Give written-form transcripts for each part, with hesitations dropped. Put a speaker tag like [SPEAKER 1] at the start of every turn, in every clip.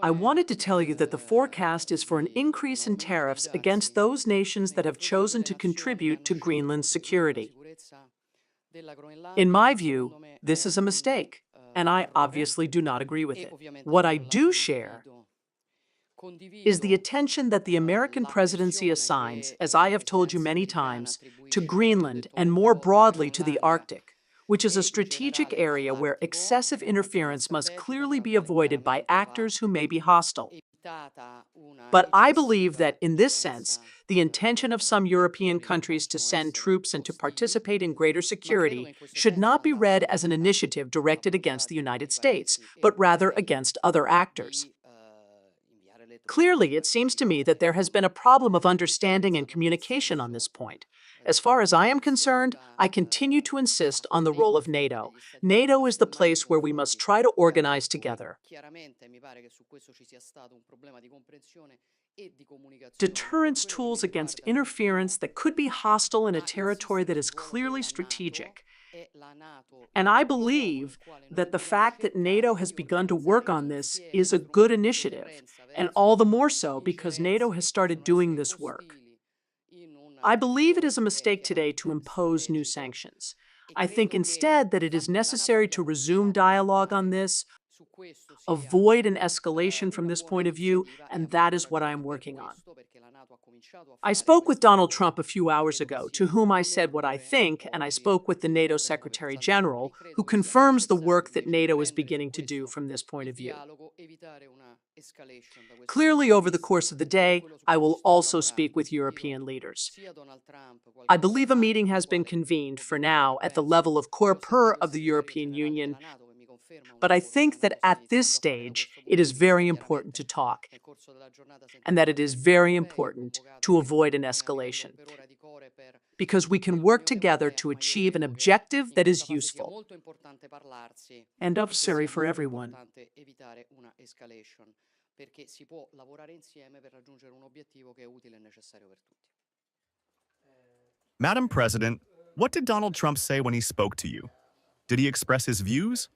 [SPEAKER 1] I wanted to tell you that the forecast is for an increase in tariffs against those nations that have chosen to contribute to Greenland's security. In my view, this is a mistake, and I obviously do not agree with it. What I do share is the attention that the American presidency assigns, as I have told you many times, to Greenland and more broadly to the Arctic, which is a strategic area where excessive interference must clearly be avoided by actors who may be hostile. But I believe that, in this sense, the intention of some European countries to send troops and to participate in greater security should not be read as an initiative directed against the United States, but rather against other actors. Clearly, it seems to me that there has been a problem of understanding and communication on this point. As far as I am concerned, I continue to insist on the role of NATO. NATO is the place where we must try to organize together. Deterrence tools against interference that could be hostile in a territory that is clearly strategic. And I believe that the fact that NATO has begun to work on this is a good initiative, and all the more so because NATO has started doing this work. I believe it is a mistake today to impose new sanctions. I think instead that it is necessary to resume dialogue on this, avoid an escalation from this point of view, and that is what I am working on. I spoke with Donald Trump a few hours ago, to whom I said what I think, and I spoke with the NATO Secretary General, who confirms the work that NATO is beginning to do from this point of view. Clearly, over the course of the day, I will also speak with European leaders. I believe a meeting has been convened, for now, at the level of Coreper of the European Union, but I think that at this stage, it is very important to talk, and that it is very important to avoid an escalation, because we can work together to achieve an objective that is useful and necessary for everyone.
[SPEAKER 2] Madam President, what did Donald Trump say when he spoke to you? Did he express his views?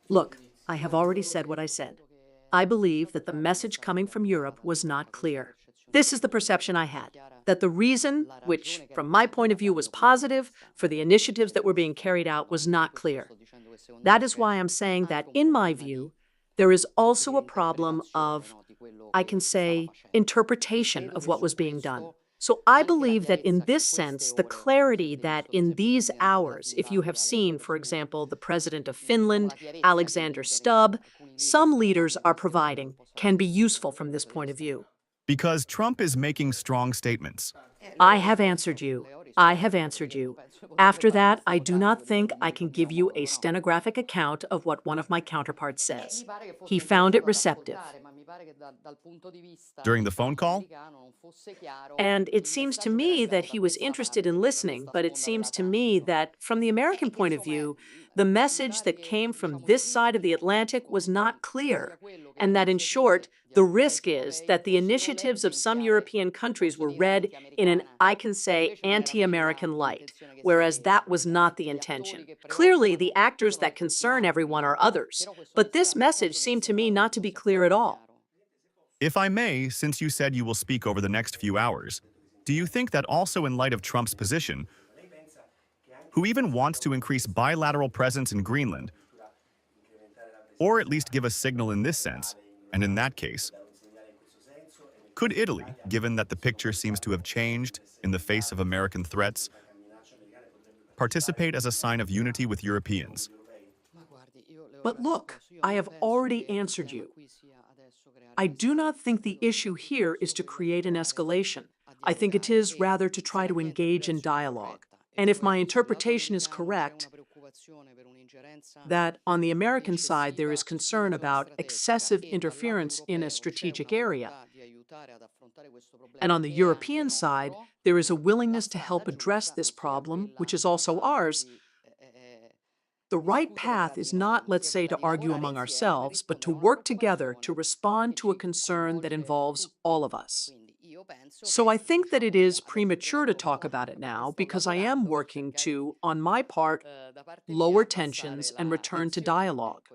[SPEAKER 1] Look, I have already said what I said. I believe that the message coming from Europe was not clear. This is the perception I had, that the reason, which from my point of view was positive, for the initiatives that were being carried out was not clear. That is why I'm saying that, in my view, there is also a problem of, I can say, interpretation of what was being done. So I believe that in this sense, the clarity that in these hours, if you have seen, for example, the president of Finland, Alexander Stubb, some leaders are providing, can be useful from this point of view.
[SPEAKER 2] Because Trump is making strong statements.
[SPEAKER 1] I have answered you. I have answered you. After that, I do not think I can give you a stenographic account of what one of my counterparts says. He found it receptive.
[SPEAKER 2] During the phone call?
[SPEAKER 1] And it seems to me that he was interested in listening, but it seems to me that, from the American point of view, the message that came from this side of the Atlantic was not clear, and that, in short, the risk is that the initiatives of some European countries were read in an, I can say, anti-American light, whereas that was not the intention. Clearly, the actors that concern everyone are others, but this message seemed to me not to be clear at all.
[SPEAKER 2] If I may, since you said you will speak over the next few hours, do you think that also in light of Trump's position, who even wants to increase bilateral presence in Greenland, or at least give a signal in this sense, and in that case, could Italy, given that the picture seems to have changed in the face of American threats, participate as a sign of unity with Europeans?
[SPEAKER 1] But look, I have already answered you. I do not think the issue here is to create an escalation. I think it is rather to try to engage in dialogue. And if my interpretation is correct, that on the American side there is concern about excessive interference in a strategic area, and on the European side there is a willingness to help address this problem, which is also ours, the right path is not, let's say, to argue among ourselves, but to work together to respond to a concern that involves all of us. So I think that it is premature to talk about it now because I am working to, on my part, lower tensions and return to dialogue.